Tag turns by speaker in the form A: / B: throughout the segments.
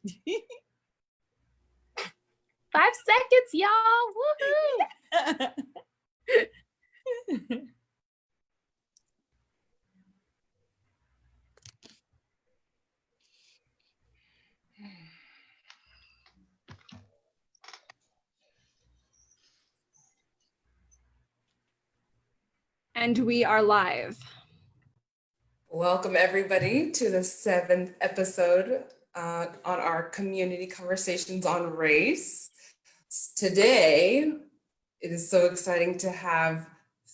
A: 5 seconds, y'all. Woohoo!
B: And we are live.
C: Welcome everybody to the 7th episode on our community conversations on race. Today, it is so exciting to have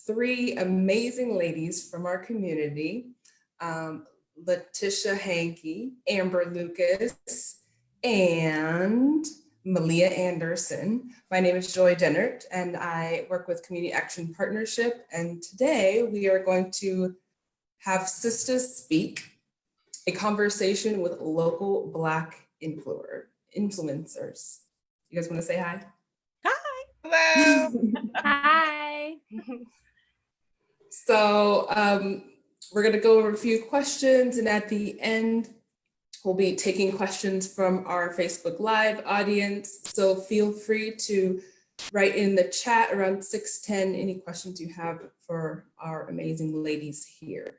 C: 3 amazing ladies from our community, Letitia Hanke, Amber Lucas, and Malia Anderson. My name is Joy Dehnert, and I work with Community Action Partnership. And today we are going to have Sistas speak, a conversation with local Black influencers. You guys want to say hi?
D: Hi.
A: Hello. Hi.
C: So we're going to go over a few questions, and at the end, we'll be taking questions from our Facebook Live audience. So feel free to write in the chat around 6:10 any questions you have for our amazing ladies here.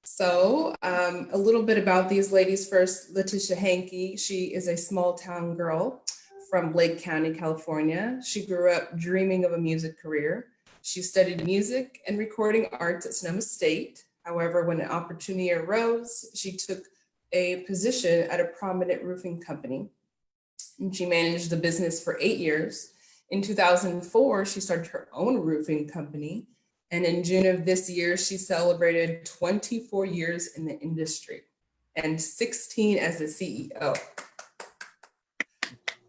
C: So a little bit about these ladies first. Letitia Hanke, she is a small town girl from Lake County, California. She grew up dreaming of a music career. She studied music and recording arts at Sonoma State. However, when an opportunity arose, she took a position at a prominent roofing company, and she managed the business for 8 years. In 2004, she started her own roofing company, and in June of this year, she celebrated 24 years in the industry and 16 as the CEO.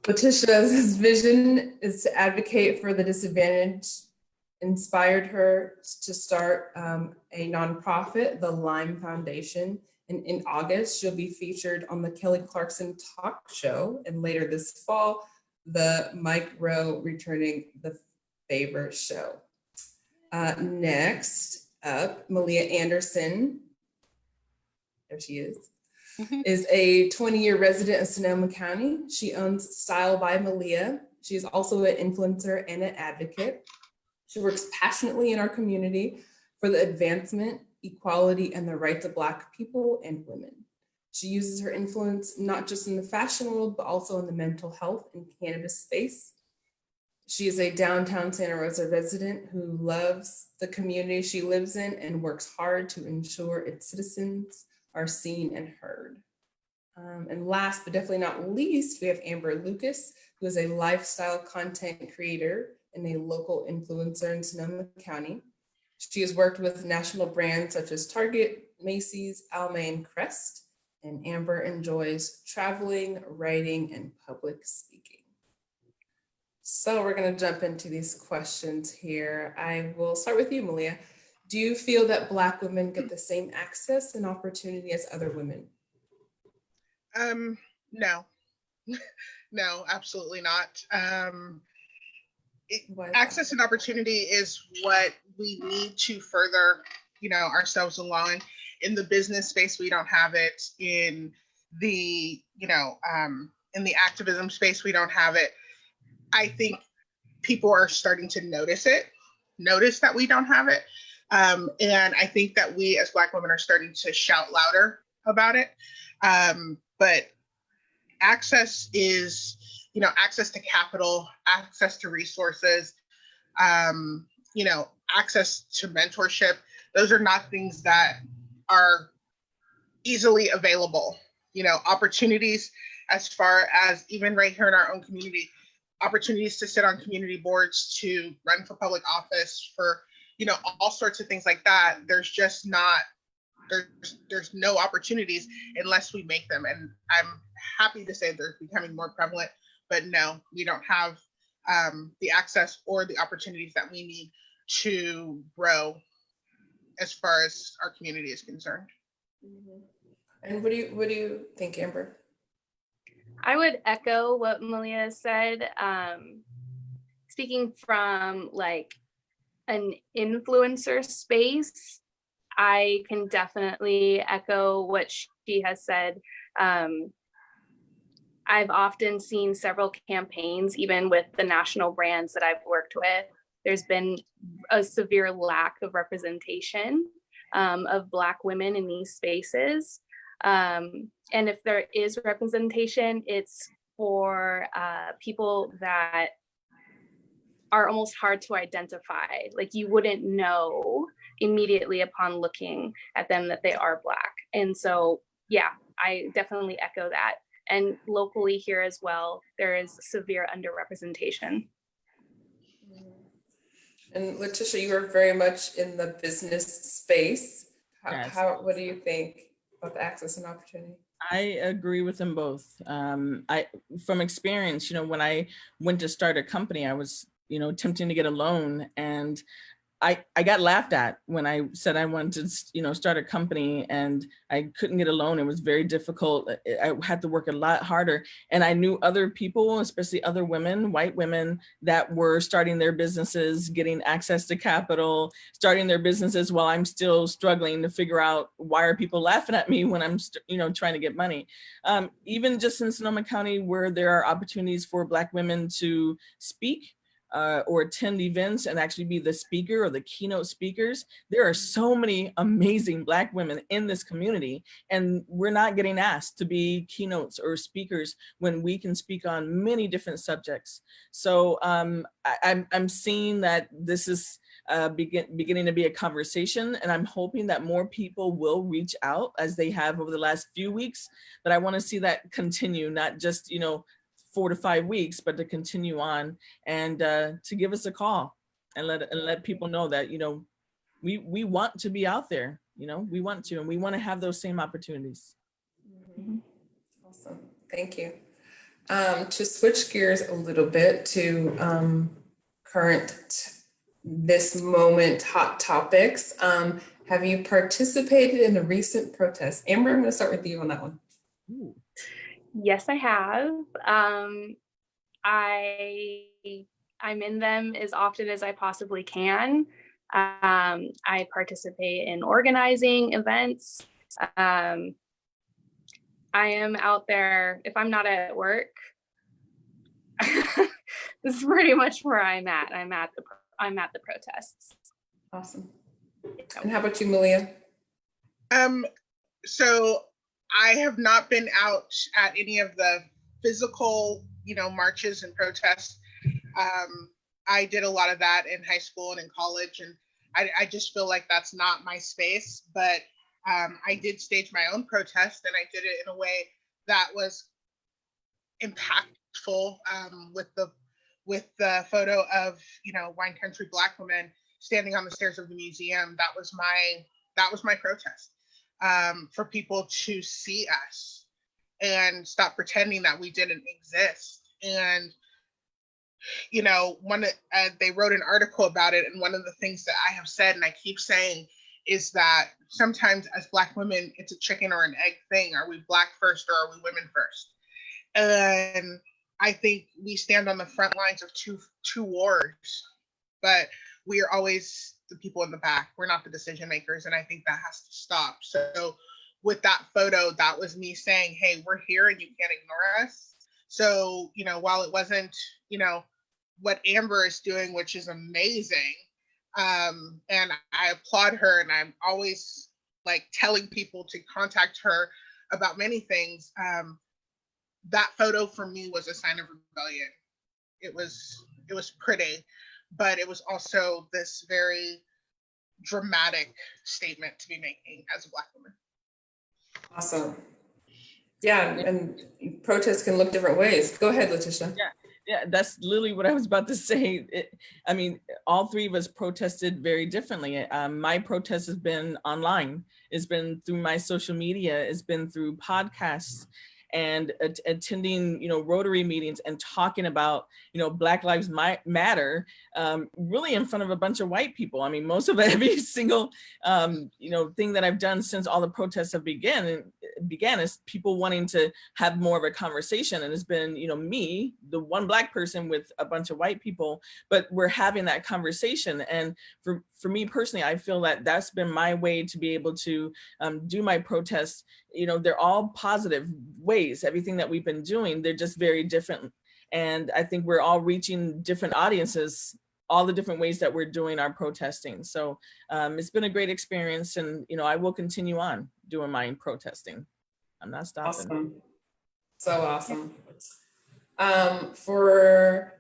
C: Letitia's vision is to advocate for the disadvantaged, inspired her to start a nonprofit, the Lime Foundation. And in August, she'll be featured on the Kelly Clarkson Talk Show. And later this fall, the Mike Rowe returning the Favor Show. Next up, Malia Anderson, there she is a 20-year resident of Sonoma County. She owns Style by Malia. She's also an influencer and an advocate. She works passionately in our community for the advancement, equality, and the rights of Black people and women. She uses her influence not just in the fashion world, but also in the mental health and cannabis space. She is a downtown Santa Rosa resident who loves the community she lives in and works hard to ensure its citizens are seen and heard. And last, but definitely not least, we have Amber Lucas, who is a lifestyle content creator and a local influencer in Sonoma County. She has worked with national brands such as Target, Macy's, Almay, and Crest. And Amber enjoys traveling, writing, and public speaking. So we're going to jump into these questions here. I will start with you, Malia. Do you feel that Black women get the same access and opportunity as other women?
D: No. No, absolutely not. Access and opportunity is what we need to further, ourselves along. In the business space, we don't have it. In the, in the activism space, we don't have it. I think people are starting to notice that we don't have it. And I think that we as Black women are starting to shout louder about it. But access is, access to capital, access to resources, access to mentorship. Those are not things that are easily available. Opportunities as far as even right here in our own community, opportunities to sit on community boards, to run for public office, for, all sorts of things like that. There's just not, there's no opportunities unless we make them. And I'm happy to say they're becoming more prevalent, but no, we don't have the access or the opportunities that we need to grow as far as our community is concerned.
C: Mm-hmm. And what do you think, Amber?
A: I would echo what Malia said. Speaking from like an influencer space, I can definitely echo what she has said. I've often seen several campaigns, even with the national brands that I've worked with. There's been a severe lack of representation of Black women in these spaces. And if there is representation, it's for people that are almost hard to identify. Like you wouldn't know immediately upon looking at them that they are Black. And so, yeah, I definitely echo that. And locally here as well, there is severe underrepresentation.
C: And Letitia, you are very much in the business space.
E: Yes.
C: What do you think about the access and opportunity?
E: I agree with them both. From experience, when I went to start a company, I was, attempting to get a loan, and I got laughed at when I said I wanted to, start a company, and I couldn't get a loan. It was very difficult. I had to work a lot harder. And I knew other people, especially other women, white women, that were starting their businesses, getting access to capital, starting their businesses while I'm still struggling to figure out why are people laughing at me when I'm, trying to get money. Even just in Sonoma County, where there are opportunities for Black women to speak, or attend events and actually be the speaker or the keynote speakers. There are so many amazing Black women in this community, and we're not getting asked to be keynotes or speakers when we can speak on many different subjects. So I'm seeing that this is beginning to be a conversation, and I'm hoping that more people will reach out as they have over the last few weeks. But I want to see that continue, not just 4 to 5 weeks, but to continue on and to give us a call and let people know that, we want to be out there, we want to, and we want to have those same opportunities.
C: Awesome, thank you. To switch gears a little bit to current, this moment hot topics. Have you participated in a recent protest? Amber, I'm gonna start with you on that one.
E: Ooh.
A: Yes, I have. I'm in them as often as I possibly can. I participate in organizing events. I am out there if I'm not at work. This is pretty much where I'm at. I'm at the protests.
C: Awesome. And how about you, Malia?
D: So I have not been out at any of the physical, marches and protests. I did a lot of that in high school and in college, and I just feel like that's not my space. But I did stage my own protest, and I did it in a way that was impactful, with the photo of wine country Black women standing on the stairs of the museum. That was my protest. For people to see us and stop pretending that we didn't exist. And, they wrote an article about it. And one of the things that I have said, and I keep saying, is that sometimes as Black women, it's a chicken or an egg thing. Are we Black first or are we women first? And I think we stand on the front lines of two wars, but we are always the people in the back. We're not the decision makers, and I think that has to stop. So with that photo, that was me saying, hey, we're here and you can't ignore us. So, while it wasn't, what Amber is doing, which is amazing, and I applaud her, and I'm always telling people to contact her about many things. That photo for me was a sign of rebellion. It was pretty, but it was also this very dramatic statement to be making as a Black woman.
C: Awesome. Yeah, and protests can look different ways. Go ahead, Letitia.
E: Yeah, that's literally what I was about to say. All three of us protested very differently. My protest has been online. It's been through my social media. It's been through podcasts and attending, Rotary meetings and talking about, Black Lives Matter, really in front of a bunch of white people. I mean, most of every single, thing that I've done since all the protests have began is people wanting to have more of a conversation. And it's been, me, the one Black person with a bunch of white people, but we're having that conversation. And for me personally, I feel that that's been my way to be able to do my protests, they're all positive ways. Everything that we've been doing, they're just very different. And I think we're all reaching different audiences, all the different ways that we're doing our protesting. So it's been a great experience, and I will continue on doing my protesting. I'm not stopping.
C: Awesome. So awesome. For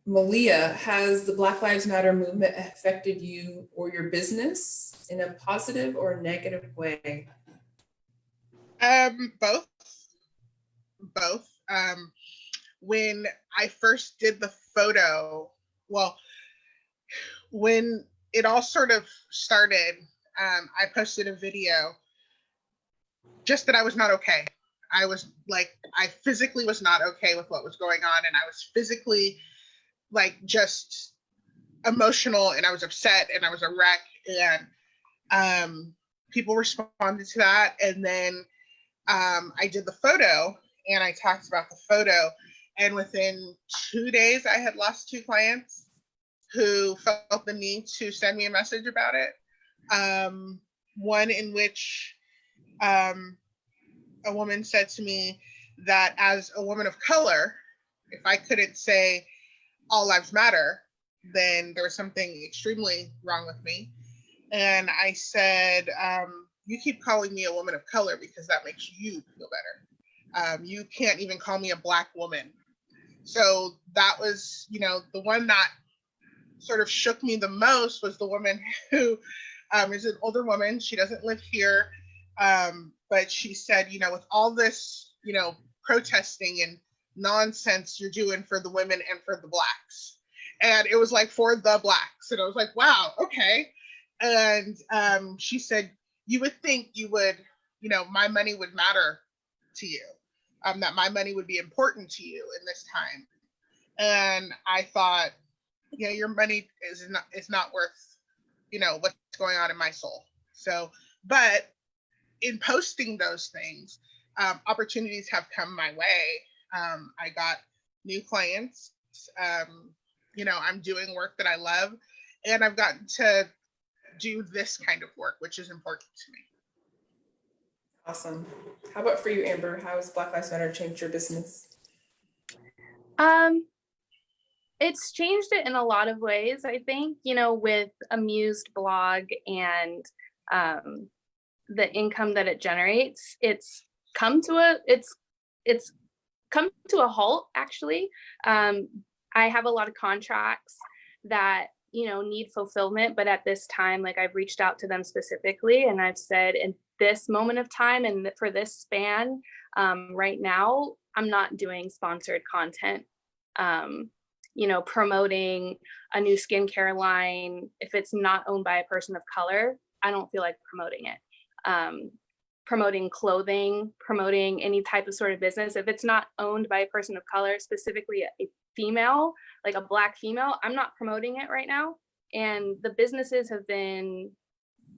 C: Malia, has the Black Lives Matter movement affected you or your business in a positive or negative way?
D: Both. When I first did the photo, well, when it all sort of started, I posted a video just that I was not okay. I was like, I physically was not okay with what was going on, and I was physically like just emotional, and I was upset, and I was a wreck, and people responded to that. And then I did the photo, and I talked about the photo, and within 2 days I had lost 2 clients who felt the need to send me a message about it. One in which a woman said to me that as a woman of color, if I couldn't say all lives matter, then there was something extremely wrong with me. And I said, you keep calling me a woman of color because that makes you feel better. You can't even call me a Black woman. So that was, the one that sort of shook me the most was the woman who is an older woman. She doesn't live here. But she said, with all this, protesting and nonsense you're doing for the women and for the Blacks. And it was like for the Blacks. And I was like, wow, okay. And she said, you would think you would, my money would matter to you, that my money would be important to you in this time. And I thought, your money is not worth, what's going on in my soul. So, but in posting those things, opportunities have come my way. I got new clients. I'm doing work that I love, and I've gotten to do this kind of work, which is important to me.
C: Awesome. How about for you, Amber? How has Black Lives Matter changed your business?
A: It's changed it in a lot of ways, I think, with a mused blog and the income that it generates. It's come to a halt, actually. I have a lot of contracts that need fulfillment, but at this time, like, I've reached out to them specifically, and I've said, in this moment of time and for this span, right now, I'm not doing sponsored content. Promoting a new skincare line, if it's not owned by a person of color, I don't feel like promoting it. Promoting clothing, promoting any type of sort of business, if it's not owned by a person of color, specifically a female, like a Black female, I'm not promoting it right now. And the businesses have been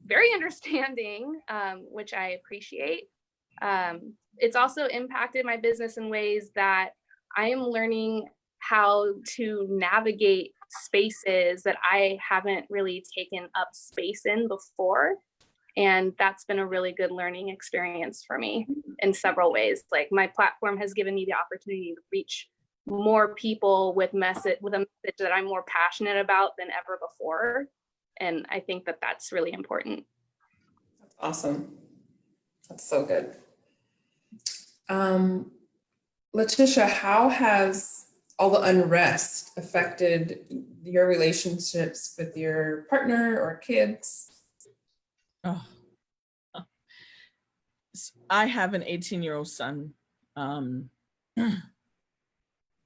A: very understanding, which I appreciate. It's also impacted my business in ways that I am learning how to navigate spaces that I haven't really taken up space in before. And that's been a really good learning experience for me in several ways. Like, my platform has given me the opportunity to reach more people with a message that I'm more passionate about than ever before. And I think that that's really important.
C: That's awesome. That's so good. Letitia, how has all the unrest affected your relationships with your partner or kids?
E: Oh. I have an 18-year-old son.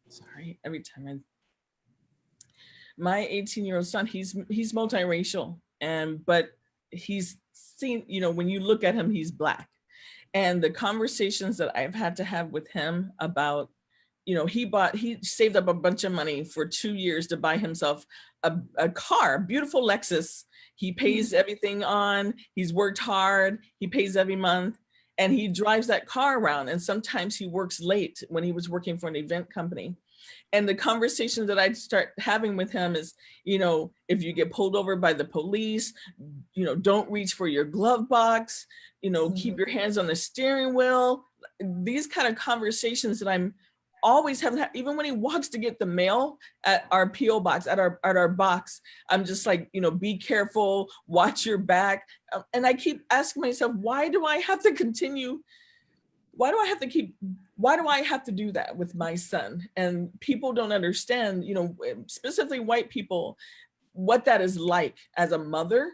E: Sorry, every time my 18-year-old son, he's multiracial, but he's seen, when you look at him, he's Black. And the conversations that I've had to have with him about, he saved up a bunch of money for 2 years to buy himself a car, beautiful Lexus. He pays everything on, he's worked hard, he pays every month, and he drives that car around. And sometimes he works late when he was working for an event company. And the conversations that I start having with him is, you know, if you get pulled over by the police, you know, don't reach for your glove box, you know, keep your hands on the steering wheel. These kind of conversations that I'm always having, even when he walks to get the mail at our PO box, at our box, I'm just like, you know, be careful, watch your back. And I keep asking myself, why do I have to continue? Why do I have to do that with my son? And people don't understand, you know, specifically white people, what that is like as a mother,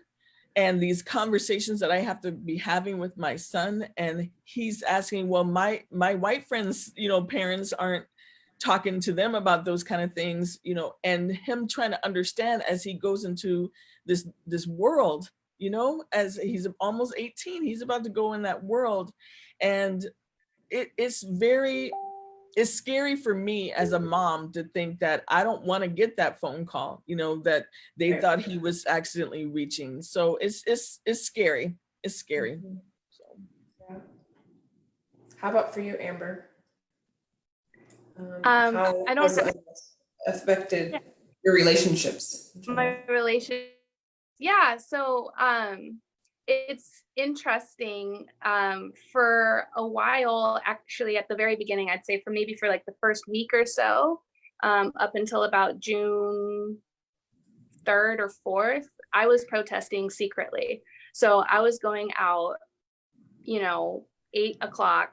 E: and these conversations that I have to be having with my son. And he's asking, well, my white friends, you know, parents aren't talking to them about those kind of things, you know, and him trying to understand as he goes into this world, you know, as he's almost 18, he's about to go in that world. And it's scary for me as a mom to think that I don't want to get that phone call, you know, that they thought he was accidentally reaching. So it's scary. It's scary. So.
C: Yeah. How about for you, Amber?
A: I
C: How
A: don't
C: has
A: have
C: it affected your relationships?
A: my relationship. Yeah, so it's interesting. For a while, actually, at the very beginning, I'd say for like the first week or so, up until about June 3rd or 4th, I was protesting secretly. So I was going out, you know, 8 o'clock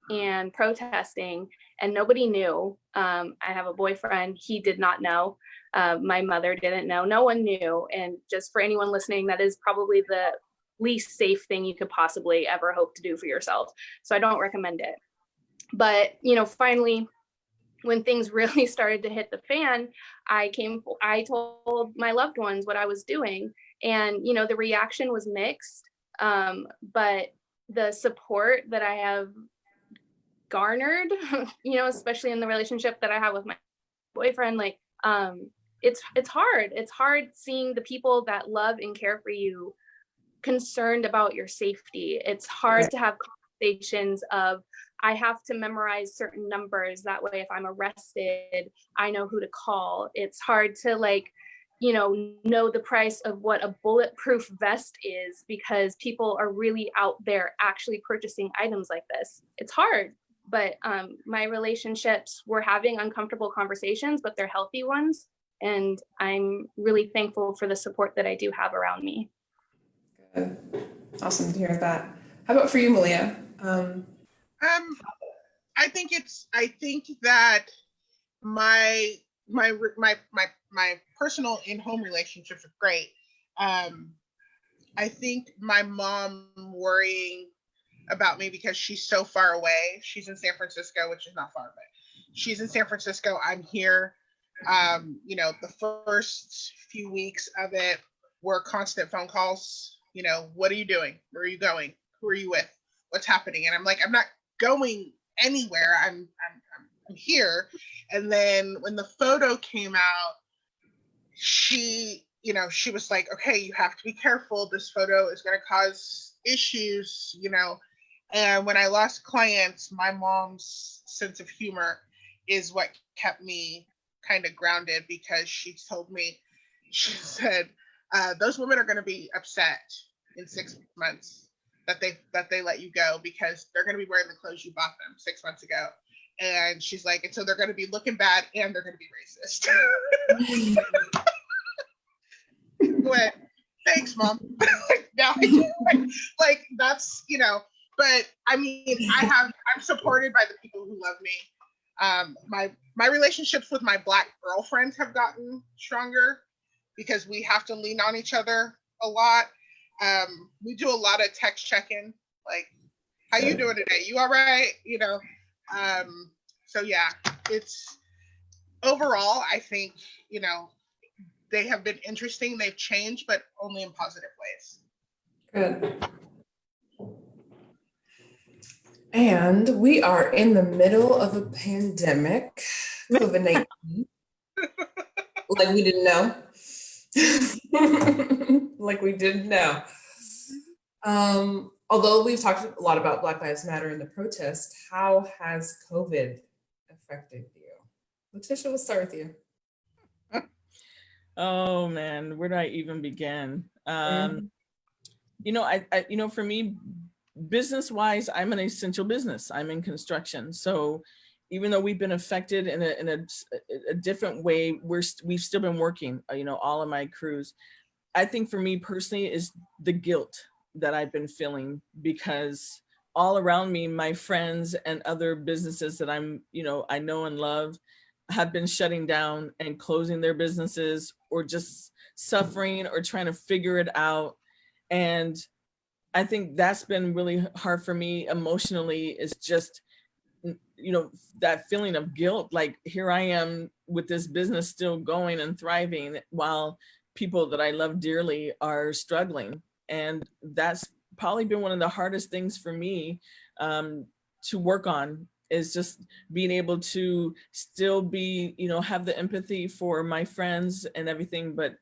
A: and protesting, and nobody knew. I have a boyfriend, he did not know. My mother didn't know, no one knew. And just for anyone listening, that is probably the least safe thing you could possibly ever hope to do for yourself. So I don't recommend it. But, you know, finally, when things really started to hit the fan, I told my loved ones what I was doing. And, you know, the reaction was mixed. But the support that I have garnered, you know, especially in the relationship that I have with my boyfriend, like, it's hard. It's hard seeing the people that love and care for you concerned about your safety. It's hard to have conversations of, I have to memorize certain numbers. That way, if I'm arrested, I know who to call. It's hard to, like, you know the price of what a bulletproof vest is, because people are really out there actually purchasing items like this. It's hard. But my relationships, we're having uncomfortable conversations, but they're healthy ones. And I'm really thankful for the support that I do have around me.
C: Good. Awesome to hear that. How about for you, Malia?
D: I think that my personal in-home relationships are great. I think my mom worrying about me because she's so far away. She's in San Francisco, which is not far away. She's in San Francisco. I'm here. You know, the first few weeks of it were constant phone calls. You know, what are you doing? Where are you going? Who are you with? What's happening? And I'm like, I'm not going anywhere. I'm here. And then when the photo came out, she was like, okay, you have to be careful. This photo is going to cause issues, you know. And when I lost clients, my mom's sense of humor is what kept me kind of grounded, because she told me, she said, those women are going to be upset in 6 months that they let you go, because they're going to be wearing the clothes you bought them 6 months ago. And she's like, and so they're going to be looking bad and they're going to be racist. Went, thanks, Mom. Now I do. Like, that's, you know, but I mean, I'm supported by the people who love me. My relationships with my Black girlfriends have gotten stronger because we have to lean on each other a lot. We do a lot of text check-in, like, how you doing today? You all right? You know, so yeah, it's overall, I think, you know, they have been interesting. They've changed, but only in positive ways.
C: Good. And we are in the middle of a pandemic, COVID-19, like we didn't know. Like we didn't know. Although we've talked a lot about Black Lives Matter and the protest, how has COVID affected you? Letitia, we'll start with you.
E: Oh man, where do I even begin? You know, for me, business wise, I'm an essential business. I'm in construction. So even though we've been affected in a different way, we've still been working, all of my crews. I think for me personally is the guilt that I've been feeling, because all around me, my friends and other businesses that I know and love have been shutting down and closing their businesses, or just suffering or trying to figure it out. And I think that's been really hard for me emotionally, is just, that feeling of guilt. Like, here I am with this business still going and thriving while people that I love dearly are struggling. And that's probably been one of the hardest things for me to work on, is just being able to still be, have the empathy for my friends and everything, but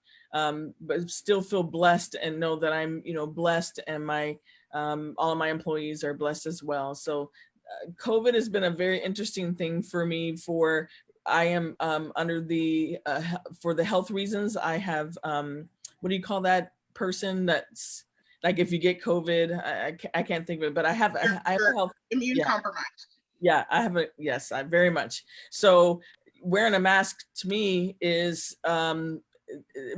E: still feel blessed and know that I'm, blessed, and my all of my employees are blessed as well. So COVID has been a very interesting thing for me. I am under the for the health reasons. I have what do you call that person that's like, if you get COVID, I can't think of it, but I have a health
D: immune compromised.
E: Yeah, I have yes, I very much. So wearing a mask to me is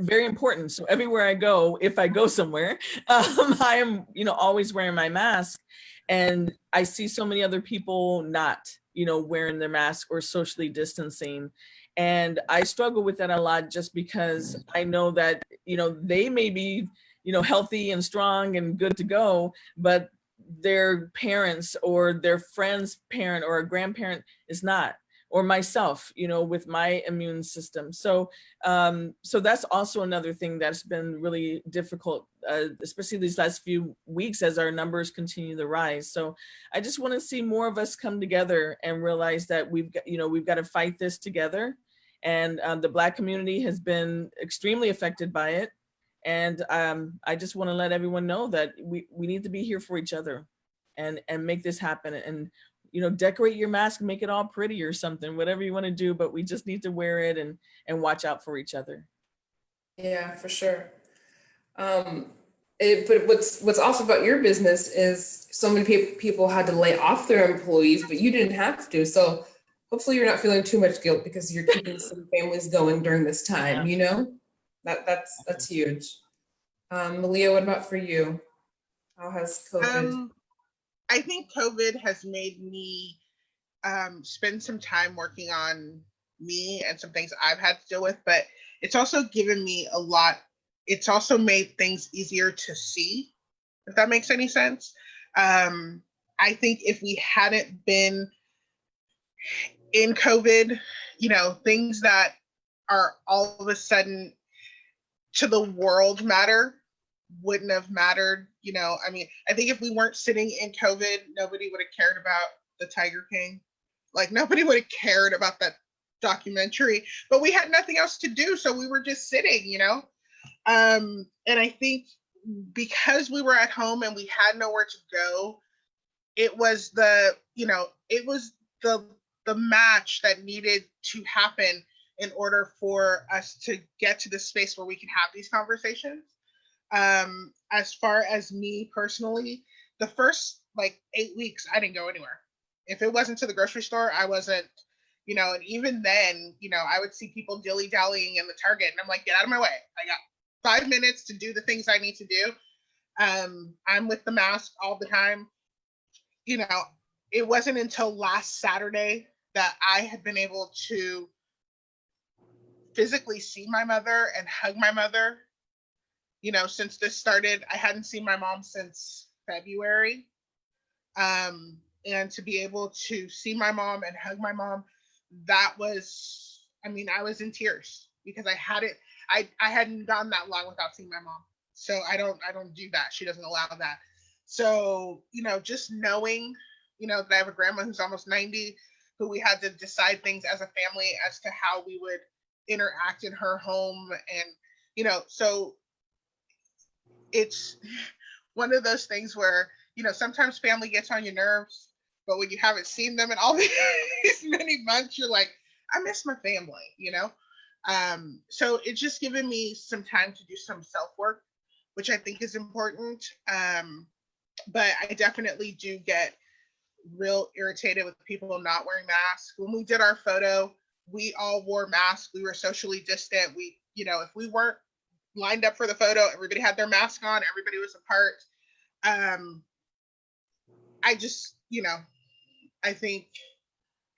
E: very important. So everywhere I go, if I go somewhere, I am, always wearing my mask. And I see so many other people not, wearing their mask or socially distancing. And I struggle with that a lot, just because I know that, they may be, healthy and strong and good to go, but their parents or their friend's parent or a grandparent is not, or myself, with my immune system. So that's also another thing that's been really difficult, especially these last few weeks as our numbers continue to rise. So I just want to see more of us come together and realize that we've got to fight this together. And the Black community has been extremely affected by it. And I just want to let everyone know that we need to be here for each other and make this happen. And decorate your mask, make it all pretty or something, whatever you want to do, but we just need to wear it and watch out for each other.
C: Yeah, for sure. But what's awesome about your business is so many people had to lay off their employees, but you didn't have to. So hopefully you're not feeling too much guilt because you're keeping some families going during this time, That's huge. Malia, what about for you? How has COVID?
D: I think COVID has made me spend some time working on me and some things I've had to deal with, but it's also given me a lot. It's also made things easier to see, if that makes any sense. I think if we hadn't been in COVID, things that are all of a sudden to the world matter wouldn't have mattered. I think if we weren't sitting in COVID, nobody would have cared about the Tiger King. Like, nobody would have cared about that documentary, but we had nothing else to do. So we were just sitting, and I think because we were at home and we had nowhere to go, it was the match that needed to happen in order for us to get to the space where we can have these conversations. As far as me personally, the first 8 weeks, I didn't go anywhere. If it wasn't to the grocery store, I wasn't, and even then, I would see people dilly-dallying in the Target, and I'm like, get out of my way. I got 5 minutes to do the things I need to do. I'm with the mask all the time. It wasn't until last Saturday that I had been able to physically see my mother and hug my mother. Since this started, I hadn't seen my mom since February. And to be able to see my mom and hug my mom, that was, I was in tears because I hadn't gone that long without seeing my mom. So I don't do that. She doesn't allow that. So, just knowing, that I have a grandma who's almost 90, who we had to decide things as a family as to how we would interact in her home. And, so it's one of those things where, sometimes family gets on your nerves, but when you haven't seen them in all these many months, you're like, I miss my family, you know? So it's just given me some time to do some self-work, which I think is important. But I definitely do get real irritated with people not wearing masks. When we did our photo, we all wore masks. We were socially distant. We, you know, if we weren't lined up for the photo, everybody had their mask on, everybody was apart. I just, you know, I think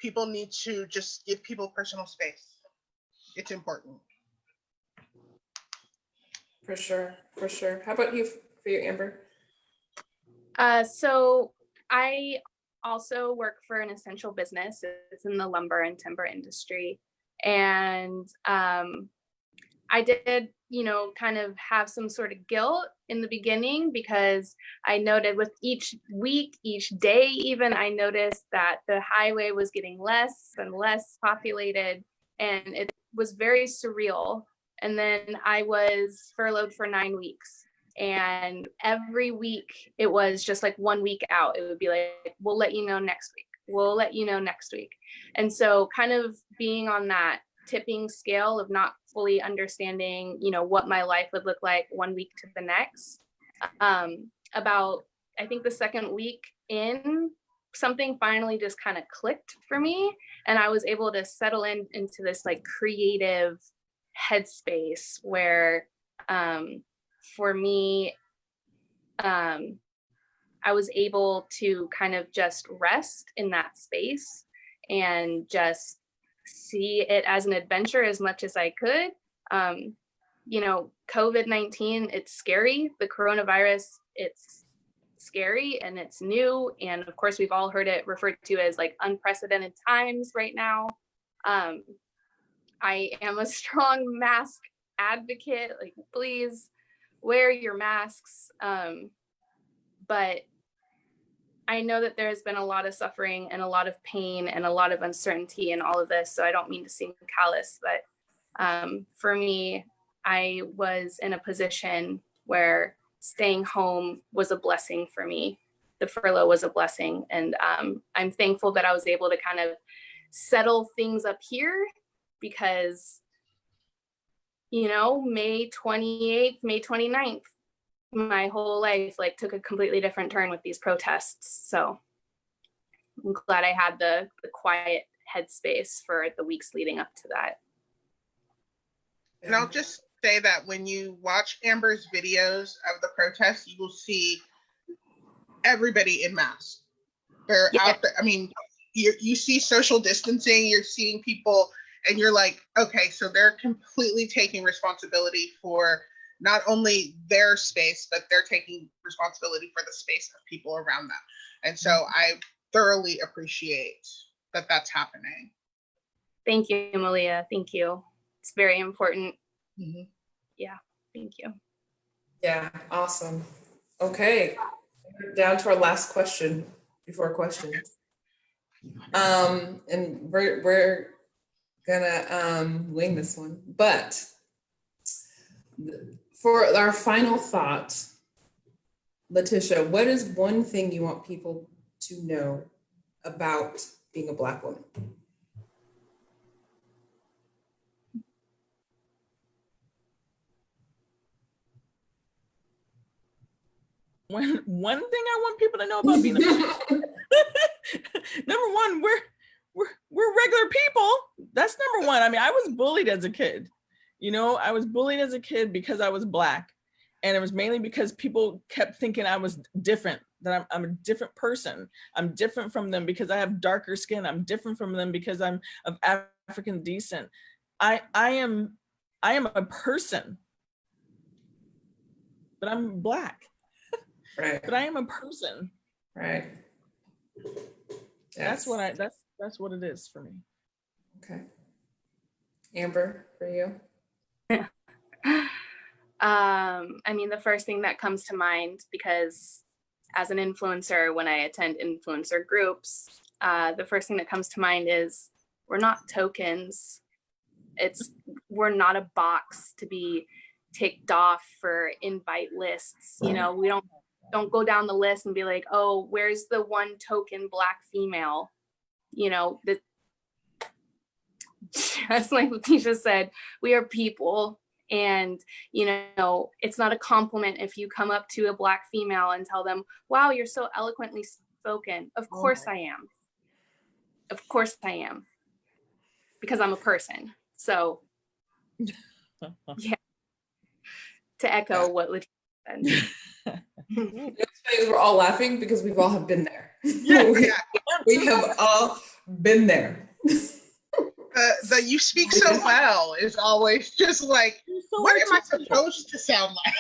D: people need to just give people personal space. It's important.
C: For sure, for sure. How about you, for you, Amber?
A: So I also work for an essential business. It's in the lumber and timber industry. And I did, you know, kind of have some sort of guilt in the beginning, because I noted with each week, each day, even, I noticed that the highway was getting less and less populated, and it was very surreal. And then I was furloughed for 9 weeks. And every week it was just like 1 week out. It would be like, we'll let you know next week. We'll let you know next week. And so kind of being on that tipping scale of not fully understanding, you know, what my life would look like 1 week to the next. About, I think the second week in, something finally just kind of clicked for me. And I was able to settle into this like creative headspace where, for me, I was able to kind of just rest in that space and just see it as an adventure as much as I could. You know, COVID-19, it's scary. The coronavirus, it's scary and it's new. And of course, we've all heard it referred to as like unprecedented times right now. I am a strong mask advocate, like, please wear your masks. But I know that there's been a lot of suffering and a lot of pain and a lot of uncertainty in all of this. So I don't mean to seem callous, but for me, I was in a position where staying home was a blessing for me. The furlough was a blessing. And I'm thankful that I was able to kind of settle things up here, because, you know, May 28th, May 29th, my whole life like took a completely different turn with these protests. So I'm glad I had the quiet headspace for the weeks leading up to that.
D: And I'll just say that when you watch Amber's videos of the protests, you will see everybody in masks. They're out there. I mean, you see social distancing, you're seeing people, and you're like, okay, so they're completely taking responsibility for not only their space, but they're taking responsibility for the space of people around them. And so I thoroughly appreciate that that's happening.
A: Thank you, Malia. Thank you. It's very important.
D: Mm-hmm.
A: Yeah, thank you.
C: Yeah, awesome. Okay, down to our last question before questions. And we're gonna wing this one, but for our final thought, Letitia, what is one thing you want people to know about being a Black woman?
E: One thing I want people to know about being a Black woman. Number one, we're regular people. That's number one. I mean, I was bullied as a kid. You know, I was bullied as a kid because I was Black. And it was mainly because people kept thinking I was different, that I'm a different person. I'm different from them because I have darker skin. I'm different from them because I'm of African descent. I am a person, but I'm Black.
C: Right.
E: But I am a person.
C: Right. Yes.
E: That's what it is for me.
C: Okay. Amber, for you?
A: I mean, the first thing that comes to mind, because as an influencer, when I attend influencer groups, the first thing that comes to mind is we're not tokens. We're not a box to be ticked off for invite lists. You know, we don't go down the list and be like, oh, where's the one token Black female? You know, just like Letitia said, we are people. And, you know, it's not a compliment if you come up to a Black female and tell them, wow, you're so eloquently spoken. Of course I am. Of course I am. Because I'm a person. So, yeah. To echo what Letitia said.
C: It's funny, we're all laughing because we've all have been there.
D: Yeah.
C: We have all been there.
D: The you speak so well is always just like, what am I supposed to sound like?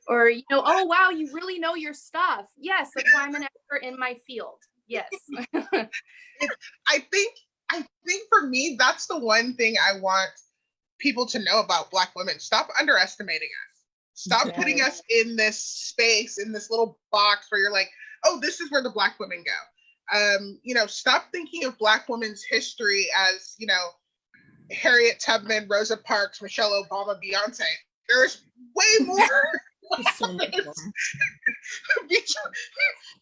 A: Or, you know, oh, wow, you really know your stuff. Yes, that's why I'm an expert in my field. Yes.
D: I think for me, that's the one thing I want people to know about Black women. Stop underestimating us. Stop putting us in this space, in this little box where you're like, oh, this is where the Black women go. You know, stop thinking of Black women's history as, you know, Harriet Tubman, Rosa Parks, Michelle Obama, Beyonce. There's way more.
E: So much more.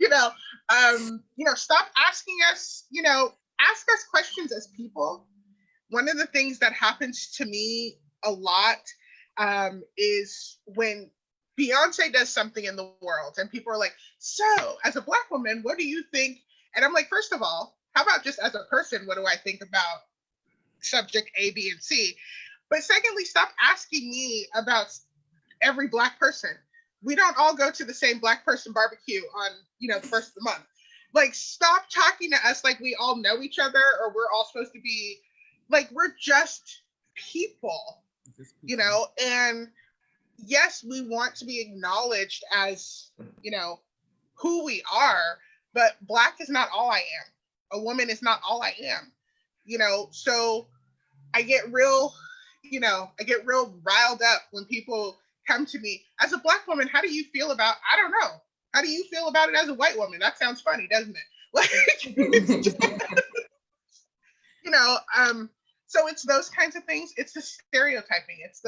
D: You know, stop asking us, you know, ask us questions as people. One of the things that happens to me a lot is when Beyonce does something in the world and people are like, so as a Black woman, what do you think? And I'm like, first of all, how about just as a person, what do I think about subject A, B, and C? But secondly, stop asking me about every Black person. We don't all go to the same Black person barbecue on, you know, the first of the month. Like, stop talking to us like we all know each other or we're all supposed to be, like, we're just people, you know? And yes, we want to be acknowledged as, you know, who we are, but Black is not all I am. A woman is not all I am, you know? So I get real riled up when people come to me as a Black woman. How do you feel about, I don't know. How do you feel about it as a white woman? That sounds funny, doesn't it? Like, it's just, you know, so it's those kinds of things. It's the stereotyping. It's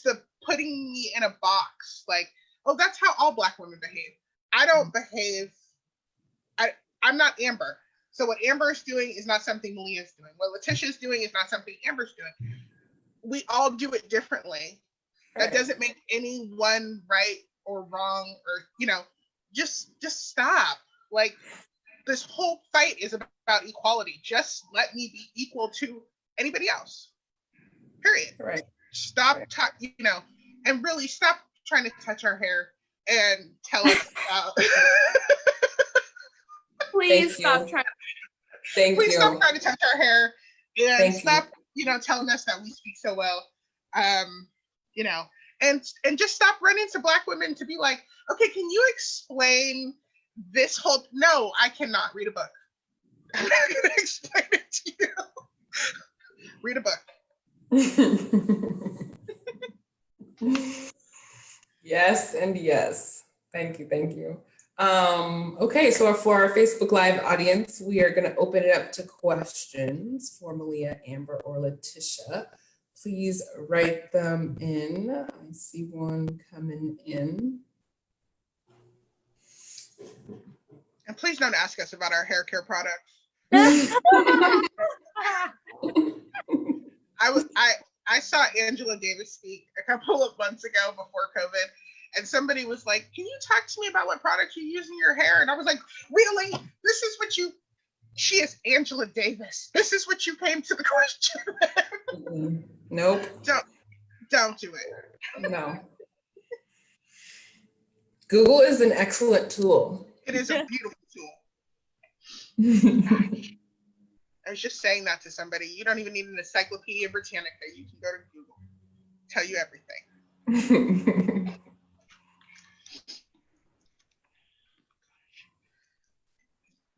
D: the putting me in a box. Like, oh, that's how all Black women behave. I don't behave. I'm not Amber. So what Amber is doing is not something Malia is doing. What Letitia is doing is not something Amber's doing. We all do it differently. That doesn't make anyone right or wrong, or, you know, just stop. Like, this whole fight is about equality. Just let me be equal to anybody else. Period.
C: Right.
D: Stop, you know, and really stop trying to touch our hair and tell us about.
A: Please stop trying.
D: Please stop trying to touch our hair and stop, you know, telling us that we speak so well. You know, and just stop running to Black women to be like, okay, can you explain this whole? No, I cannot. Read a book. I'm not gonna explain it to you. Read a book.
C: Yes and yes. Thank you. Okay, so for our Facebook Live audience, we are going to open it up to questions for Malia, Amber, or Letitia. Please write them in. I see one coming in.
D: And please don't ask us about our hair care products. I saw Angela Davis speak a couple of months ago before COVID, and somebody was like, can you talk to me about what products you use in your hair? And I was like, really? This is what you, she is Angela Davis. This is what you came to the question.
C: Nope.
D: Don't do it.
C: No. Google is an excellent tool.
D: It is a beautiful tool. I was just saying that to somebody. You don't even need an Encyclopedia Britannica. You can go to Google. Tell you everything.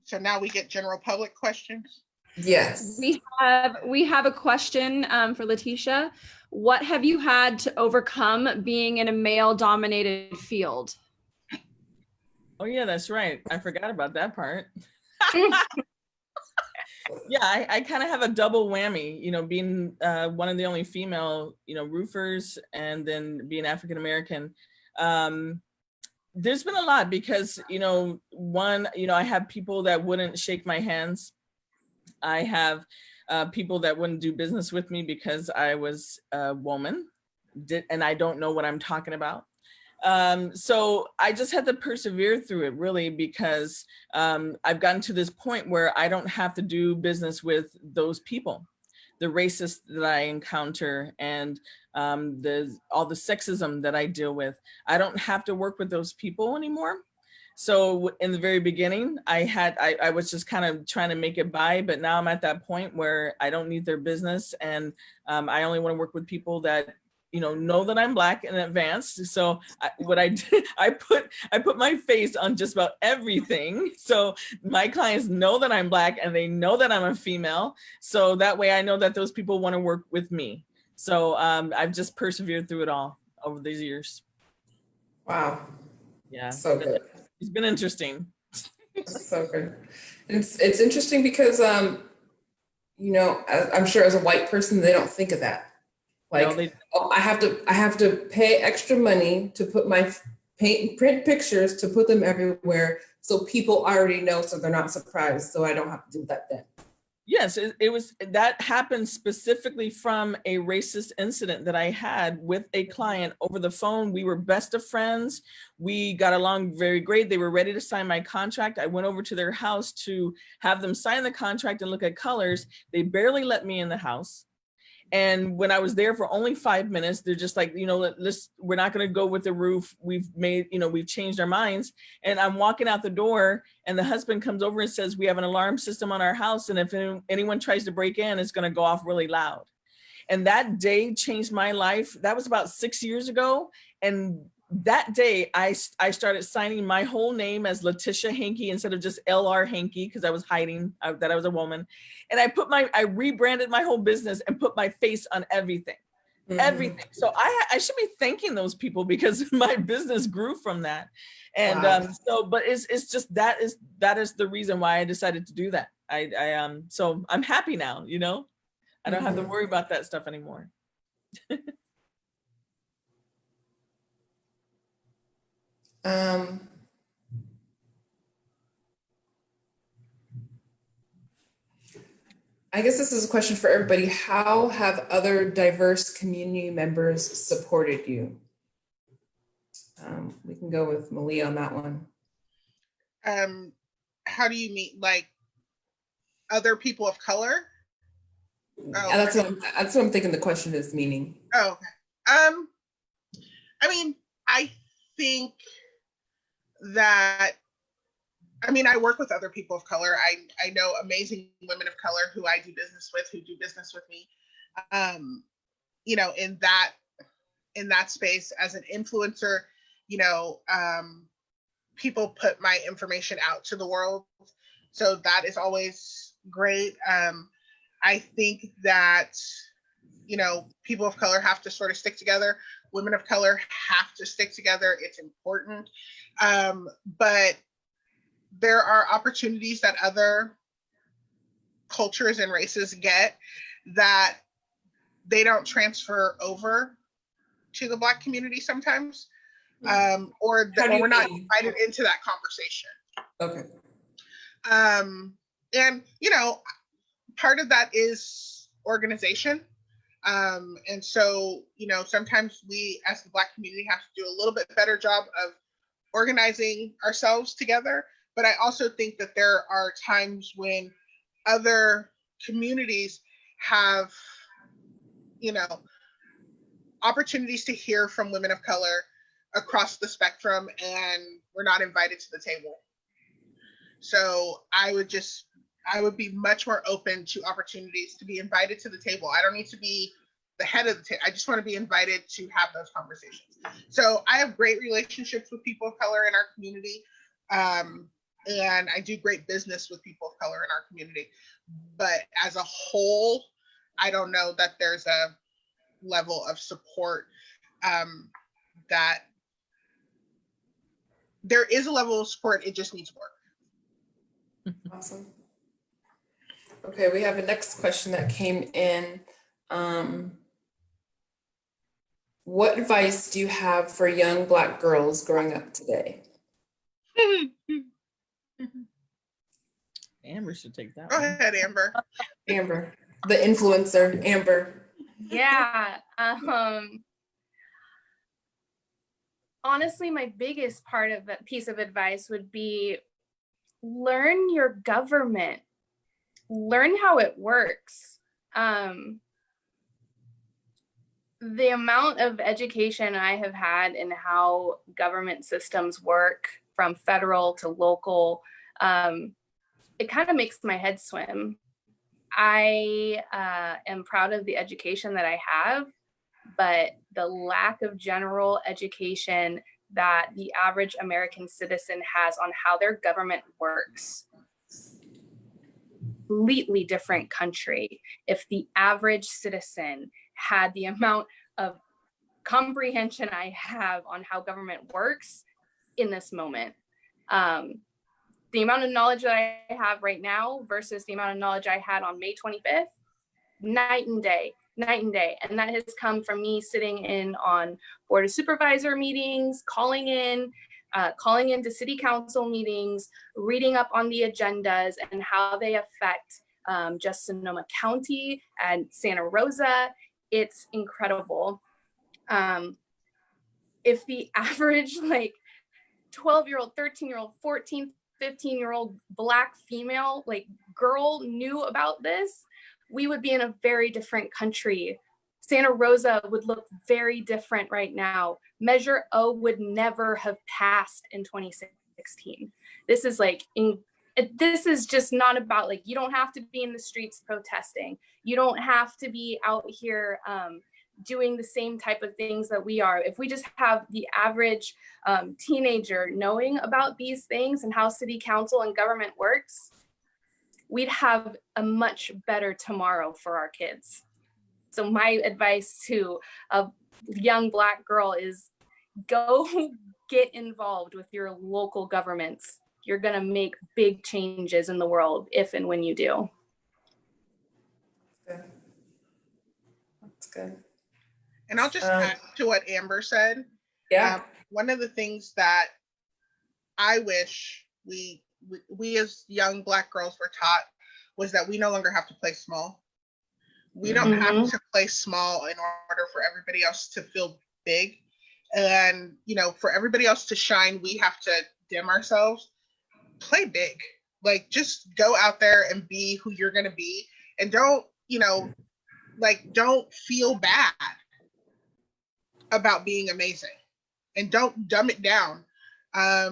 D: So now we get general public questions.
C: Yes.
B: We have a question for Letitia. What have you had to overcome being in a male-dominated field?
E: Oh yeah, that's right. I forgot about that part. Yeah, I kind of have a double whammy, you know, being one of the only female, you know, roofers, and then being African American. There's been a lot because, you know, one, you know, I have people that wouldn't shake my hands. I have people that wouldn't do business with me because I was a woman, and I don't know what I'm talking about. So I just had to persevere through it, really, because I've gotten to this point where I don't have to do business with those people, the racists that I encounter, and all the sexism that I deal with. I don't have to work with those people anymore. So in the very beginning, I was just kind of trying to make it by, but now I'm at that point where I don't need their business, and I only want to work with people that know that I'm Black in advance. So what I did, I put my face on just about everything. So my clients know that I'm Black, and they know that I'm a female. So that way I know that those people want to work with me. So I've just persevered through it all over these years.
C: Wow.
E: Yeah.
C: So good.
E: It's been interesting.
C: So good. It's interesting because, I'm sure as a white person, they don't think of that. Like, I have to pay extra money to put my print pictures, to put them everywhere, so people already know, so they're not surprised. So I don't have to do that then.
E: Yes, that happened specifically from a racist incident that I had with a client over the phone. We were best of friends. We got along very great. They were ready to sign my contract. I went over to their house to have them sign the contract and look at colors. They barely let me in the house. And when I was there for only 5 minutes, they're just like, we're not going to go with the roof. We've changed our minds. And I'm walking out the door, and the husband comes over and says, we have an alarm system on our house, and if anyone tries to break in, it's going to go off really loud. And that day changed my life. That was about 6 years ago. And that day, I started signing my whole name as Letitia Hanke instead of just LR Hanke, because I was hiding that I was a woman. And I rebranded my whole business and put my face on everything, everything. So I should be thanking those people, because my business grew from that. And wow. But it's just that is the reason why I decided to do that. So I'm happy now, I don't have to worry about that stuff anymore.
C: I guess this is a question for everybody. How have other diverse community members supported you? We can go with Malia on that one.
D: How do you mean, like other people of color?
C: Oh, that's what I'm thinking the question is meaning.
D: Oh, okay. I think that, I work with other people of color. I know amazing women of color who I do business with, who do business with me. In that space as an influencer, people put my information out to the world. So that is always great. I think that, people of color have to sort of stick together. Women of color have to stick together. It's important. But there are opportunities that other cultures and races get that they don't transfer over to the Black community sometimes, or we're not invited into that conversation.
C: Okay.
D: And part of that is organization. And so, sometimes we as the Black community have to do a little bit better job of organizing ourselves together. But I also think that there are times when other communities have, opportunities to hear from women of color across the spectrum, and we're not invited to the table. So I would be much more open to opportunities to be invited to the table. I don't need to be the head of the table. I just want to be invited to have those conversations. So I have great relationships with people of color in our community. And I do great business with people of color in our community. But as a whole, I don't know that there's a level of support that there is a level of support. It just needs work.
C: Awesome. Okay, we have a next question that came in. What advice do you have for young Black girls growing up today?
E: Amber should take that
D: Go
E: one.
D: ahead, Amber.
C: Amber. The influencer, Amber.
A: Yeah. Honestly, my biggest piece of advice would be learn your government, learn how it works. The amount of education I have had in how government systems work, from federal to local, it kind of makes my head swim. I am proud of the education that I have, but the lack of general education that the average American citizen has on how their government works. Completely different country if the average citizen had the amount of comprehension I have on how government works in this moment. The amount of knowledge that I have right now versus the amount of knowledge I had on May 25th, night and day. And that has come from me sitting in on board of supervisor meetings, calling into city council meetings, reading up on the agendas and how they affect just Sonoma County and Santa Rosa. It's incredible. If the average 12-year-old, 13-year-old, 14, 15-year-old Black female girl knew about this, we would be in a very different country. Santa Rosa would look very different right now. Measure O would never have passed in 2016. This is just not about you don't have to be in the streets protesting. You don't have to be out here doing the same type of things that we are. If we just have the average teenager knowing about these things and how city council and government works, we'd have a much better tomorrow for our kids. So my advice to a young Black girl is go get involved with your local governments. You're gonna make big changes in the world if and when you do.
C: That's good.
D: And I'll just add to what Amber said.
C: Yeah.
D: One of the things that I wish we as young Black girls were taught was that we no longer have to play small. We don't have to play small in order for everybody else to feel big. And, for everybody else to shine, we have to dim ourselves. Play big. Just go out there and be who you're going to be. And don't feel bad about being amazing. And don't dumb it down. I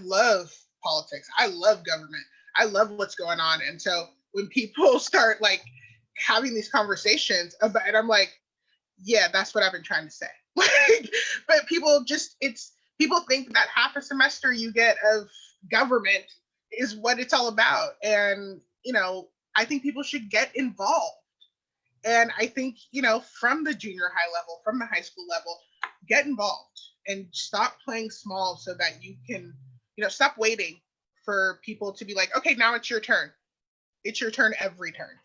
D: love politics. I love government. I love what's going on. And so when people start having these conversations about it, I'm like, yeah, that's what I've been trying to say. But people think that half a semester you get of government is what it's all about. And, I think people should get involved. And I think, from the junior high level, from the high school level, get involved and stop playing small so that you can, stop waiting for people to be like, okay, now it's your turn. It's your turn every turn.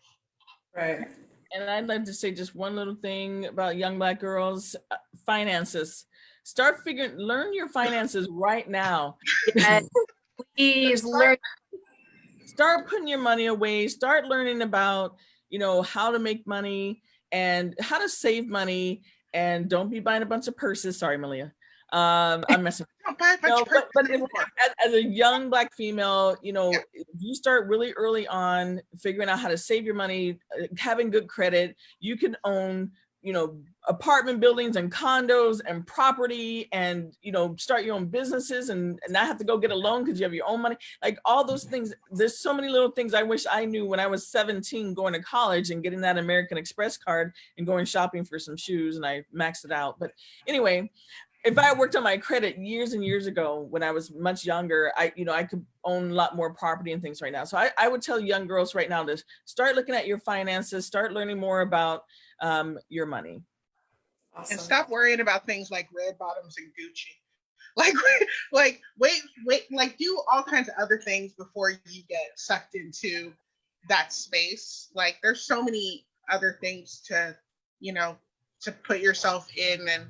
C: Right.
E: And I'd like to say just one little thing about young Black girls, finances. Learn your finances right now.
A: Yes, please learn.
E: Start putting your money away. Start learning about, how to make money and how to save money, and don't be buying a bunch of purses. Sorry, Malia. I'm messing.
D: Don't buy a bunch of purses
E: but
D: anymore.
E: as a young Black female, if you start really early on figuring out how to save your money, having good credit, you can own, apartment buildings and condos and property, and, start your own businesses and not have to go get a loan because you have your own money. All those things. There's so many little things I wish I knew when I was 17 going to college and getting that American Express card and going shopping for some shoes, and I maxed it out. But anyway, if I worked on my credit years and years ago when I was much younger, I could own a lot more property and things right now. So I would tell young girls right now to start looking at your finances, start learning more about your money.
C: Awesome.
D: And stop worrying about things like red bottoms and Gucci. Wait, do all kinds of other things before you get sucked into that space. There's so many other things to put yourself in, and